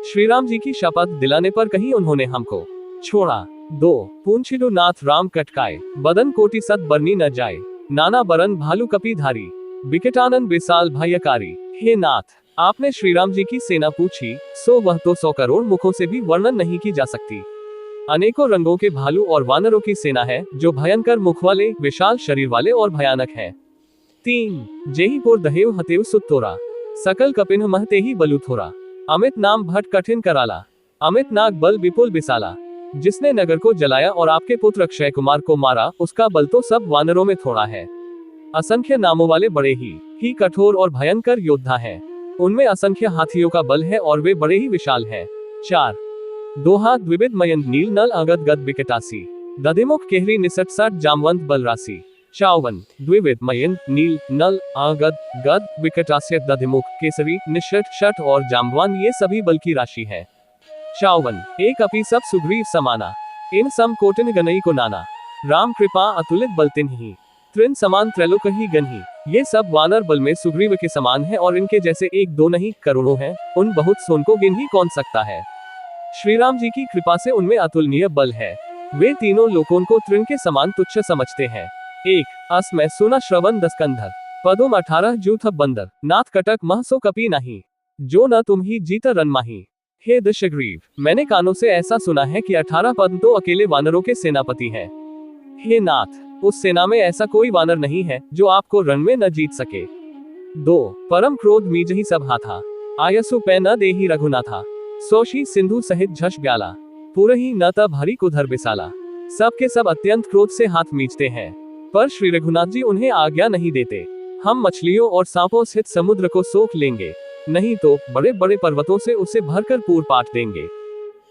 श्री राम जी की शपथ दिलाने पर कहीं उन्होंने हमको छोड़ा। 2 पूंछिलु नाथ राम कटकाए, बदन कोटि सत बरनी न जाए, नाना बरन भालू कपी धारी, बिकटानन विशाल भयकारी। हे नाथ, आपने श्री राम जी की सेना पूछी, सो वह तो 100 करोड़ मुखों से भी वर्णन नहीं की जा सकती। अनेकों रंगों के भालू और वानरों की सेना है, जो भयंकर मुख वाले, विशाल शरीर वाले और भयानक है। 3 जेहीपुर दहेव हतेव सुतोरा, सकल कपिन महते ही बलु थोरा, अमित नाम भट कठिन कराला, अमित नाग बल विपुल बिसाला, जिसने नगर को जलाया और आपके पुत्र अक्षय कुमार को मारा, उसका बल तो सब वानरों में थोड़ा है। असंख्य नामों वाले बड़े ही कठोर और भयंकर योद्धा हैं। उनमें असंख्य हाथियों का बल है और वे बड़े ही विशाल हैं। 4 दोहा द्विविध मयंक नील नल अगद गद विकटासी दधिमुख केहरी निसट सट जामवंत बलरासी। 54 द्विविध मयंक नील नल अगद गद विकटास्य दधिमुख केसरी निषट शट और जाम्बवान ये सभी बल की राशि है। 54 एक अपी सब सुग्रीव समाना इन सम कोटिन गनई को नाना राम कृपा अतुलित बलतिन ही त्रिन समान त्रैलोक ही गनही। ये सब वानर बल में सुग्रीव के समान है और इनके जैसे एक दो नहीं करोड़ों हैं। उन बहुत सोन को गिन ही कौन सकता है। श्री राम जी की कृपा से उनमें अतुलनीय बल है। वे तीनों लोकों को तृण के समान तुच्छ समझते हैं। 1 अस में सुना श्रवण दस्कंधर पदुम 18 जूथ बंदर नाथ कटक मह सो कपी नहीं जो न तुम ही जीत रन माही। हे दशग्रीव, मैंने कानों से ऐसा सुना है कि 18 पद तो अकेले वानरों के सेनापति हैं। हे नाथ, उस सेना में ऐसा कोई वानर नहीं है जो आपको रण में न जीत सके। 2 परम क्रोध मीजही सब हाथा आयसु पै न देही रघुनाथा सोशी सिंधु सहित झश ब्याला पुरही न तब हरि कुधर बिसाला। सब के सब अत्यंत क्रोध से हाथ मीचते हैं, पर श्री रघुनाथ जी उन्हें आज्ञा नहीं देते। हम मछलियों और सांपों सहित समुद्र को सोख लेंगे, नहीं तो बड़े बड़े पर्वतों से उसे भरकर पूर पाट देंगे।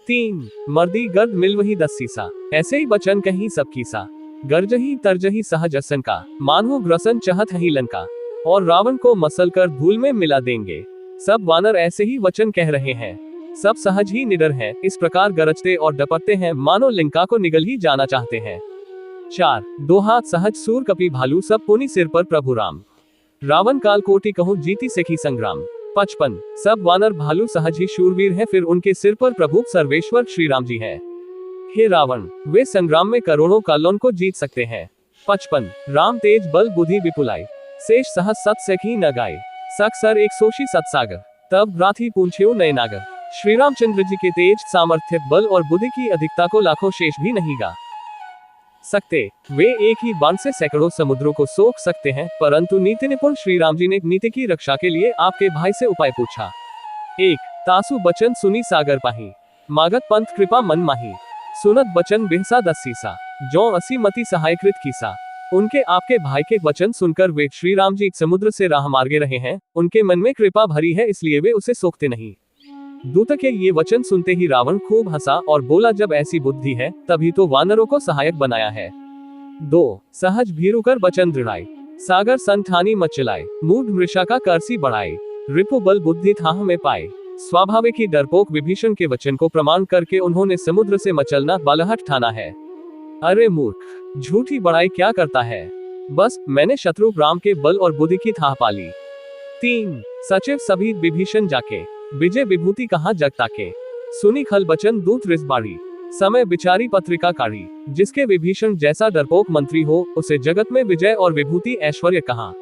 3 मर्दी गर्द मिल वही 10 सीसा ऐसे ही बचन कहीं सब कीसा गर्जही तरजही सहज असन का मानहु ग्रसन चहत ही लंका और रावण को मसल कर धूल में मिला देंगे। सब वानर ऐसे ही वचन कह रहे हैं, सब सहज ही निडर हैं, इस प्रकार गरजते और डपटते हैं मानो लंका को निगल ही जाना चाहते हैं। 4 दोहा सहज सूर कपि भालू सब पुनि सिर पर प्रभु राम रावण काल कोटि कहूँ जीती सेखी संग्राम। 55 सब वानर भालू सहज ही शूरवीर हैं, फिर उनके सिर पर प्रभु सर्वेश्वर श्री राम जी हैं। हे रावण, वे संग्राम में करोड़ों कालों को जीत सकते हैं। 55 राम तेज बल बुद्धि विपुलाई शेष सहज सत सखी न गाय सर एक सोशी सतसागर तब राथी पूंछेऊ नए नागर। श्री रामचंद्र जी के तेज सामर्थ्य बल और बुद्धि की अधिकता को लाखों शेष भी नहीं गा सकते। वे एक ही बाण से सैकड़ों समुद्रों को सोख सकते हैं, परंतु नीति निपुण श्री राम जी ने नीति की रक्षा के लिए आपके भाई से उपाय पूछा। 1 तासु बचन सुनी सागर पाही मागत पंथ कृपा मन माही सुनत बचन बिहसा 10 सीसा जो 80 मति सहायकृत कीसा। उनके आपके भाई के वचन सुनकर वे श्री राम जी समुद्र से राह मार्गे रहे हैं, उनके मन में कृपा भरी है इसलिए वे उसे सोखते नहीं। दूत के ये वचन सुनते ही रावण खूब हंसा और बोला, जब ऐसी बुद्धि है तभी तो वानरों को सहायक बनाया है। 2 सहज भीरु कर बचन दृढ़ाई सागर संठानी मचलाए मूढ़ मृषा का करसी बढ़ाए रिपु बल बुद्धि थाह में पाए। स्वाभाविक ही डरपोक विभीषण के वचन को प्रमाण करके उन्होंने समुद्र से मचलना बालहट ठाना है। अरे मूर्ख, झूठी बड़ाई क्या करता है, बस मैंने शत्रु राम के बल और बुद्धि की थाह पाली। 3 सचिव सभी विभीषण जाके विजय विभूति कहाँ जग ताके सुनी खल बचन दूत रिसबाड़ी समय बिचारी पत्रिका काढ़ी। जिसके विभीषण जैसा डरपोक मंत्री हो उसे जगत में विजय और विभूति ऐश्वर्य कहाँ।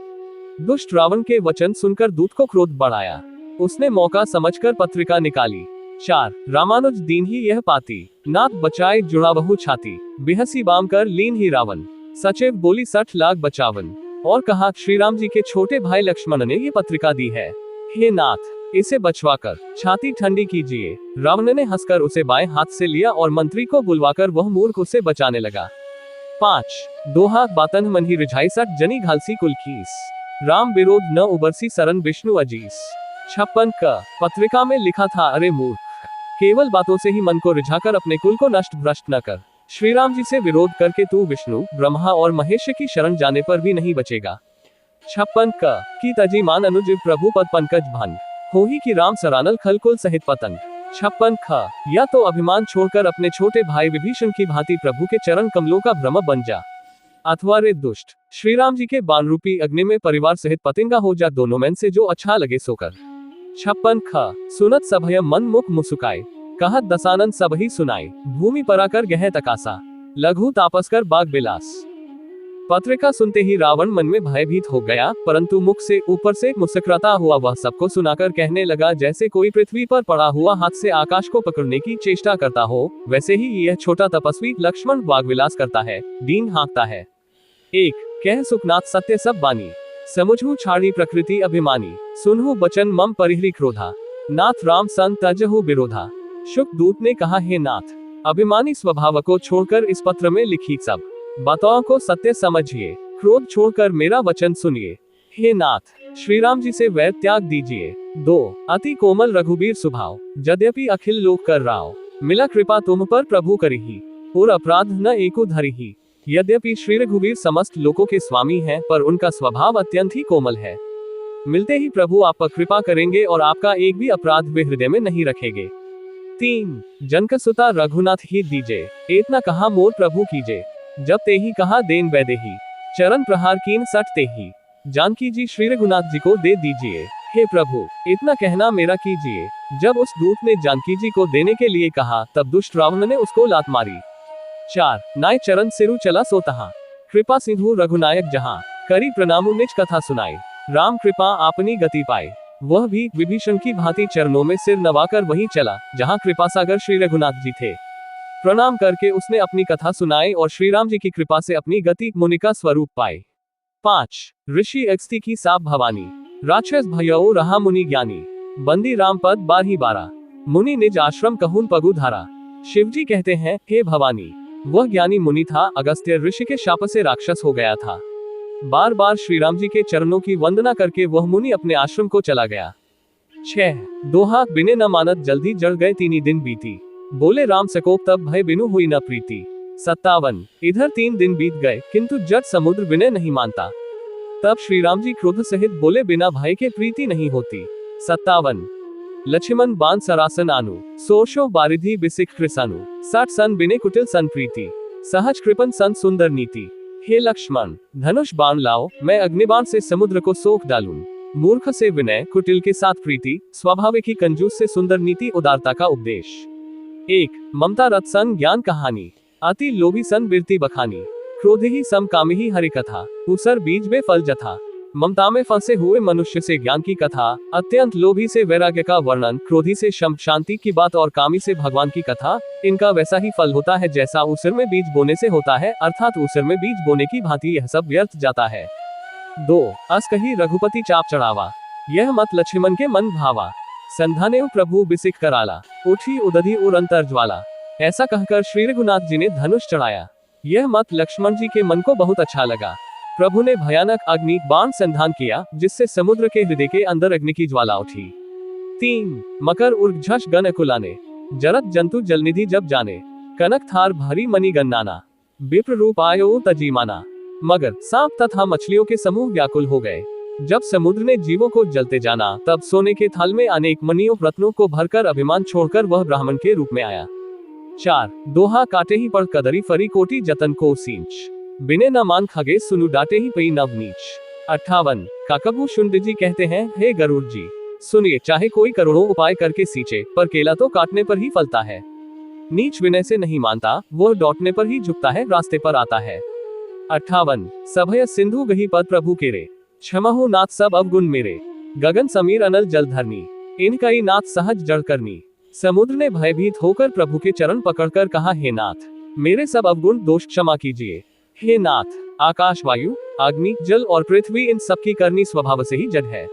दुष्ट रावण के वचन सुनकर दूत को क्रोध बढ़ाया, उसने मौका समझकर पत्रिका निकाली। 4 रामानुज दीन ही यह पाती नाथ बचाए जुड़ा बहु छाती बिहसी बाम कर लीन ही रावण सचिव बोली 60 लाख बचावन। और कहा, श्री राम जी के छोटे भाई लक्ष्मण ने ये पत्रिका दी है, हे नाथ इसे बचवाकर छाती ठंडी कीजिए। रावण ने हंसकर उसे बाएं हाथ से लिया और मंत्री को बुलवाकर वह मूर्ख उसे बचाने लगा। 5 दोहा बातन मन ही रिझाई 60 जनी घालसी कुल खीस राम विरोध न उबरसी सरन विष्णु अजीस। 56 क पत्रिका में लिखा था, अरे मूर्ख, केवल बातों से ही मन को रिझाकर अपने कुल को नष्ट भ्रष्ट न कर। श्री राम जी से विरोध करके तू विष्णु ब्रह्मा और महेश की शरण जाने पर भी नहीं बचेगा। 56 क की तजी मान अनुज प्रभु पद पंकज भंग हो ही कि राम सरानल खल कुल सहित पतंग। 56 ख या तो अभिमान छोड़कर अपने छोटे भाई विभीषण की भांति प्रभु के चरण कमलों का भ्रम बन जा, अथवा रे दुष्ट श्री राम जी के बाण रूपी अग्नि में परिवार सहित पतंगा हो जा, दोनों में से जो अच्छा लगे सो कर। 56 ख सुनत सभय मन मुख मुसुकाए कहत दसानंद सब ही सुनाए भूमि पराकर गह तकासा लघु तापस कर बाग बिलास। पत्रिका सुनते ही रावण मन में भयभीत हो गया, परंतु मुख से ऊपर से मुस्कुराता हुआ वह सबको सुनाकर कहने लगा, जैसे कोई पृथ्वी पर पड़ा हुआ हाथ से आकाश को पकड़ने की चेष्टा करता हो, वैसे ही यह छोटा तपस्वी लक्ष्मण बागविलास करता है, दीन हाँकता है। 1 कह सुखनाथ सत्य सब बानी समुझू छाड़ी प्रकृति अभिमानी सुनहु बचन मम परिहरी क्रोधा नाथ राम सन तजहु विरोधा। शुक दूत ने कहा, हे नाथ, अभिमानी स्वभाव को छोड़कर इस पत्र में लिखी सब बातों को सत्य समझिए, क्रोध छोड़कर मेरा वचन सुनिए। हे नाथ, श्री राम जी से वैर त्याग दीजिए। 2 अति कोमल रघुबीर स्वभाव, यद्यपि अखिल लोक कर राव, मिला कृपा तुम पर प्रभु करिही, और अपराध न एको धरिही। यद्यपि श्री रघुवीर समस्त लोकों के स्वामी हैं, पर उनका स्वभाव अत्यंत ही कोमल है। मिलते ही प्रभु आप पर कृपा करेंगे और आपका एक भी अपराध वे हृदय में नहीं रखेंगे। 3 जनक सुता रघुनाथ ही दीजे, इतना कहा मोर प्रभु कीजे, जब ते ही कहा देन वैदेही, चरण प्रहार कीन सट ते ही, जानकी जी श्री रघुनाथ जी को दे दीजिए। हे प्रभु, इतना कहना मेरा कीजिए। जब उस दूत ने जानकी जी को देने के लिए कहा, तब दुष्ट रावण ने उसको लात मारी। 4 नाय चरण सिरु चला सो तहाँ, कृपा सिंधु रघुनायक जहाँ, करी प्रणामु निज कथा सुनाई, राम कृपा आपनी गति पाए। वह भी विभीषण की भांति चरणों में सिर नवाकर वहीं चला जहाँ कृपा सागर श्री रघुनाथ जी थे। प्रणाम करके उसने अपनी कथा सुनाई और श्री राम जी की कृपा से अपनी गति मुनि का स्वरूप पाए। 5 ऋषि अगस्ती की साप भवानी, राक्षस भयऊ रहा मुनि ज्ञानी, बंदी राम पद 12 मुनि निज आश्रम कहून पगु धारा। शिवजी कहते हैं, हे भवानी, वह ज्ञानी मुनि था, अगस्त्य ऋषि के शाप से राक्षस हो गया था। बार बार श्री राम जी के चरणों की वंदना करके वह मुनि अपने आश्रम को चला गया। 6 दोहा बिने न मानत जल्दी जड़ गए 3 दिन बीती, बोले राम सकोप तब भय बिनु हुई न प्रीति। 57 इधर 3 दिन बीत गए, किंतु जट समुद्र विनय नहीं मानता। तब श्री राम जी क्रोध सहित बोले बिना भय के प्रीति नहीं होती। 57 लक्ष्मण बाण सरासन आनु, सोर्षो बारिधि बिसिक कृसानु, 60 सन बिने कुटिल सन प्रीति, सहज कृपन सन सुंदर नीति। हे लक्ष्मण, धनुष बाण लाओ, मैं अग्निबाण से समुद्र को सोख डालूं। मूर्ख से विनय, कुटिल के साथ प्रीति, स्वाभाविक ही कंजूस से सुंदर नीति, उदारता का उपदेश। 1 ममता रत सन ज्ञान कहानी, अति लोभी सन बिरती बखानी, क्रोधी ही सम कामी ही हरि कथा, उसर बीज में फल जथा। ममता में फंसे हुए मनुष्य से ज्ञान की कथा, अत्यंत लोभी से वैराग्य का वर्णन, क्रोधी से शांति की बात और कामी से भगवान की कथा, इनका वैसा ही फल होता है जैसा ऊसर में बीज बोने से होता है, अर्थात ऊसर में बीज बोने की भांति यह सब व्यर्थ जाता है। 2 अस कही रघुपति चाप चढ़ावा, यह मत लक्ष्मण के मन भावा, संधानेव प्रभु बिसिक कराला, उठी उदधि उर अंतर ज्वाला। ऐसा कहकर श्री रघुनाथ जी ने धनुष चढ़ाया। यह मत लक्ष्मण जी के मन को बहुत अच्छा लगा। प्रभु ने भयानक अग्नि बाण संधान किया, जिससे समुद्र के हृदय के अंदर अग्नि की ज्वाला उठी। 3 मकर उर्ग झष गन कुलाने, जरत जंतु जलनिधि जब जाने, कनक थार भारी मणि गन्नाना, विप्र रूप आयो तजीमाना। मगर सांप तथा मछलियों के समूह व्याकुल हो गए। जब समुद्र ने जीवों को जलते जाना, तब सोने के थाल में अनेक मणियों रत्नों को भरकर अभिमान छोड़कर वह ब्राह्मण के रूप में आया। 4 दोहा काटे ही पड़ कदरी फरी कोटि जतन को सींच, बिने न मान खगे सुनु डाटे ही पई नवनीच। 58 काकबू शुंड जी कहते हैं, हे गरुड़ जी, सुनिए, चाहे कोई करोड़ों उपाय करके सींचे, पर केला तो काटने पर ही फलता है। नीच विनय से नहीं मानता, वह डॉटने पर ही झुकता है, रास्ते पर आता है। 58 सभय सिंधु गही पद प्रभु केरे, क्षमहु नाथ सब अवगुण मेरे, गगन समीर अनल जल धरनी, इनकई नाथ सहज जड़ करनी। समुद्र ने भयभीत होकर प्रभु के चरण पकड़कर कहा, हे नाथ, मेरे सब अवगुण दोष क्षमा कीजिए। हे नाथ, आकाश वायु अग्नि जल और पृथ्वी इन सब की करनी स्वभाव से ही जड़ है।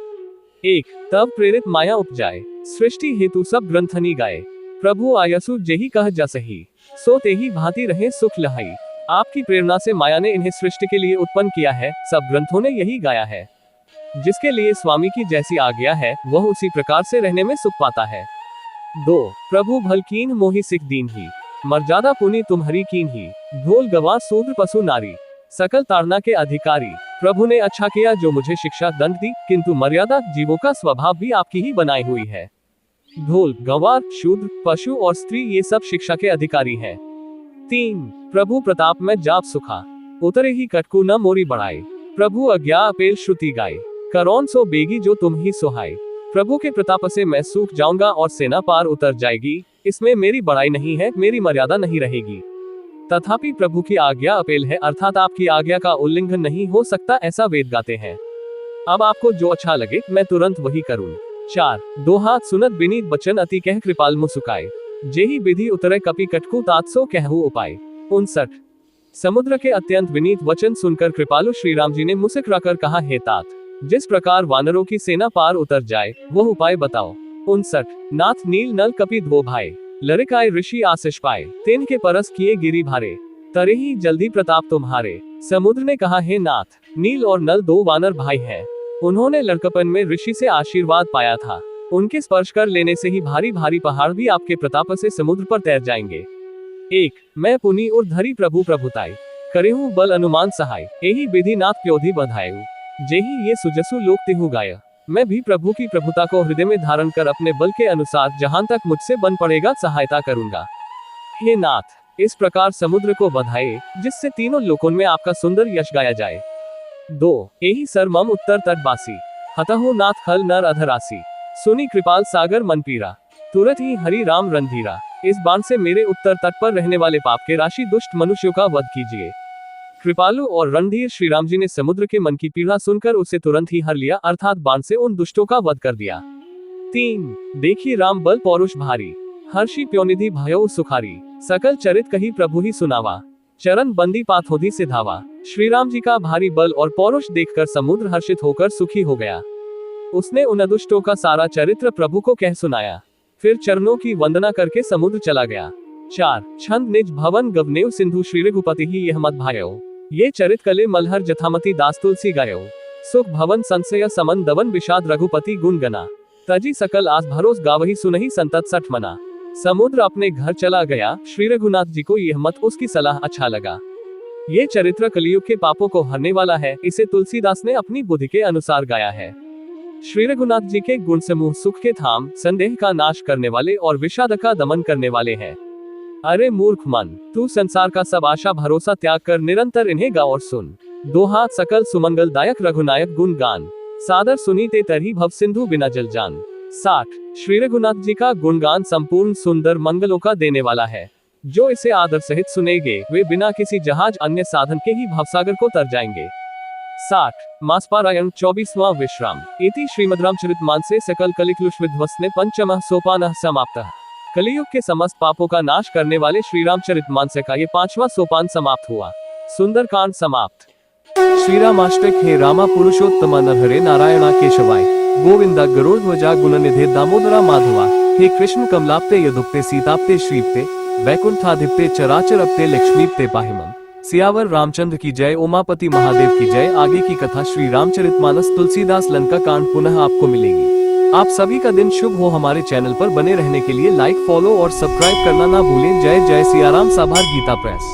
1 तब प्रेरित माया उपजाए, सृष्टि हेतु सब ग्रंथनी गाए, प्रभु आयसु जेहि कह जसही, सो तेहि भांति रहे सुख लहाई। आपकी प्रेरणा से माया ने इन्हें सृष्टि के लिए उत्पन्न किया है, सब ग्रंथों ने यही गाया है। जिसके लिए स्वामी की जैसी आज्ञा है, वह उसी प्रकार से रहने में सुख पाता है। 2 प्रभु भलकीन मोहि सिख दीन ही, मर्यादा पुनि तुम्हारी कीन ही, ढोल गवार शूद्र पशु नारी, सकल ताड़ना के अधिकारी। प्रभु ने अच्छा किया जो मुझे शिक्षा दंड दी, किंतु मर्यादा जीवों का स्वभाव भी आपकी ही बनाई हुई है। ढोल गवार शूद्र पशु और स्त्री ये सब शिक्षा के अधिकारी हैं। 3 प्रभु प्रताप में जाप सुखा, उतरे ही कटकु न मोरी बढ़ाए, प्रभु अज्ञा अपेल श्रुति गाए, करौन सो बेगी जो तुम ही सोहाय। प्रभु के प्रताप से मैं सूख जाऊंगा और सेना पार उतर जाएगी, इसमें मेरी बड़ाई नहीं है, मेरी मर्यादा नहीं रहेगी। तथापि प्रभु की आज्ञा अपेल है, अर्थात आपकी आज्ञा का उल्लंघन नहीं हो सकता, ऐसा वेद गाते हैं। अब आपको जो अच्छा लगे मैं तुरंत वही करूं। 4 दोहा सुनत बिनीत बचन अति कह कृपाल मुसुकाए, जेहि विधि उतरे कपि कटकु तात सो कहु उपाय। 59 समुद्र के अत्यंत विनीत वचन सुनकर कृपालु श्री राम जी ने मुस्कुराकर कहा, हे तात, जिस प्रकार वानरों की सेना पार उतर जाए वह उपाय बताओ। 59 नाथ नील नल कपि धो भाई, लड़काए ऋषि आशीष पाए, तेन के परस किए गिरी भारे, तरे ही जल्दी प्रताप तुम्हारे। समुद्र ने कहा, हे नाथ, नील और नल दो वानर भाई हैं। उन्होंने लड़कपन में ऋषि से आशीर्वाद पाया था। उनके स्पर्श कर लेने से ही भारी भारी पहाड़ भी आपके प्रताप से समुद्र पर तैर जाएंगे। एक, मैं पुनि और धरी प्रभु प्रभुताई, करेहु बल अनुमान सहाय, एही विधि नाथ प्योधि बधायु, जेहि ये सुजसु लोक तिहु गाय। मैं भी प्रभु की प्रभुता को हृदय में धारण कर अपने बल के अनुसार जहां तक मुझसे बन पड़ेगा सहायता करूंगा। हे नाथ, इस प्रकार समुद्र को बधाए, जिससे तीनों लोकों में आपका सुंदर यश गाया जाए। 2, एही सर मम उत्तर तटबासी, हतहु नाथ खल नर अधरासी, सुनी कृपाल सागर मन पीरा, तुरंत ही हरि राम रणधीरा। इस बाण से मेरे उत्तर तट पर रहने वाले पाप के राशि दुष्ट मनुष्यों का वध कीजिए। कृपालु और रणधीर श्री राम जी ने समुद्र के मन की पीड़ा सुनकर उसे तुरंत ही हर लिया, अर्थात बाण से उन दुष्टों का वध कर दिया। 3, देखी राम बल पौरुष भारी, हर्षि प्योनिधि भयो सुखारी, सकल चरित कही प्रभु ही सुनावा, चरण बंदी पाथोधि से धावा। श्री राम जी का भारी बल और पौरुष देखकर समुद्र हर्षित होकर सुखी हो गया। उसने उन दुष्टों का सारा चरित्र प्रभु को कह सुनाया, फिर चरणों की वंदना करके समुद्र चला गया। 4, छंद निज भवन गवनेव सिंधु श्री रघुपति ही यह मत भायो, ये चरित कले मलहर जथामती दास तुलसी गायो, सुख भवन संशय समन दवन विषाद रघुपति गुण गना, तजी सकल आस भरोस गावही सुनही संतत सठ मना। समुद्र अपने घर चला गया। श्री रघुनाथ जी को यह मत उसकी सलाह अच्छा लगा। ये चरित्र कलियुग के पापों को हरने वाला है। इसे तुलसीदास ने अपनी बुद्धि के अनुसार गाया है। श्री रघुनाथ जी के गुण समूह सुख के धाम, संदेह का नाश करने वाले और विषाद का दमन करने वाले हैं। अरे मूर्ख मन, तू संसार का सब आशा भरोसा त्याग कर निरंतर इन्हें गा और सुन। दोहा सकल सुमंगल दायक रघुनायक गुण गान, सादर सुनी ते तरही भव सिंधु बिना जल जान। 60, श्री रघुनाथ जी का गुणगान संपूर्ण सुंदर मंगलों का देने वाला है। जो इसे आदर सहित सुनेंगे वे बिना किसी जहाज अन्य साधन के ही भवसागर को तर जाएंगे। 60, मासपारायण 24वां विश्राम। इति श्रीमद् रामचरितमानसे सकल कलिक्लुष विध्वस्ने पंचमः सोपानः समाप्तः। कलियुग के समस्त पापों का नाश करने वाले श्री रामचरितमानस का ये 5वां सोपान समाप्त हुआ। सुंदरकांड समाप्त। श्री रामाष्टक। हे रामा पुरुषोत्तम नरहरे नारायणा केशवाय गोविंदा गरुड़ध्वजा गुणनिधे दामोदरा माधवा। हे कृष्ण कमलाप्ते यदुक्ते सीताप्ते श्रीप्ते वैकुंठाधिप्ते चराचरप्ते लक्ष्मीप्ते पाहिमम। सियावर रामचंद्र की जय। उमापति महादेव की जय। आगे की कथा श्री रामचरितमानस तुलसीदास लंका कांड पुनः आपको मिलेगी। आप सभी का दिन शुभ हो। हमारे चैनल पर बने रहने के लिए लाइक, फॉलो और सब्सक्राइब करना ना भूलें। जय जय सियाराम। साभार गीता प्रेस।